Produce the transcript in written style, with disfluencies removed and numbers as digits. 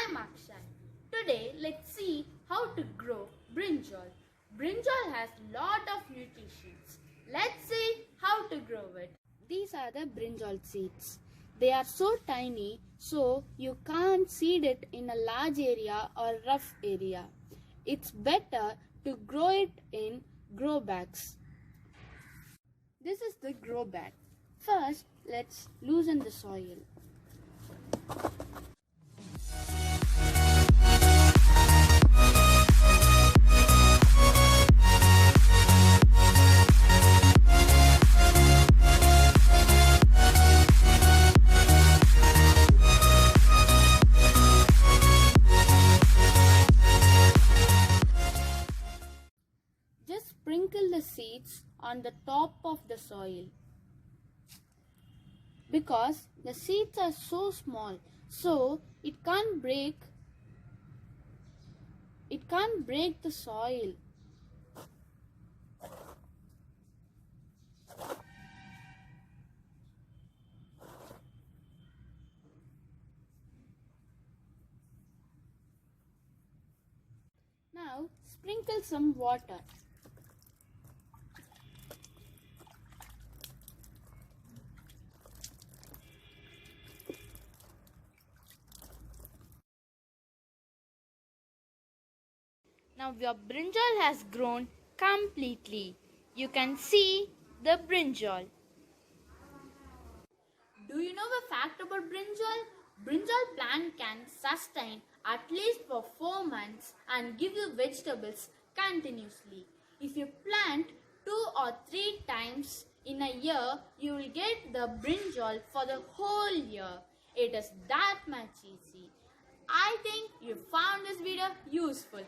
I'm Akshay. Today let's see how to grow brinjal. Brinjal has lot of nutrients. Let's see how to grow it. These are the brinjal seeds. They are so tiny so you can't seed it in a large area or rough area. It's better to grow it in grow bags. This is the grow bag. First, let's loosen the soil. Just sprinkle the seeds on the top of the soil. Because the seeds are so small, so it can't break the soil. Now sprinkle some water. Now your brinjal has grown completely. You can see the brinjal. Do you know a fact about brinjal? Brinjal plant can sustain at least for 4 months and give you vegetables continuously. If you plant 2 or 3 times in a year, you will get the brinjal for the whole year. It is that much easy. I think you found this video useful.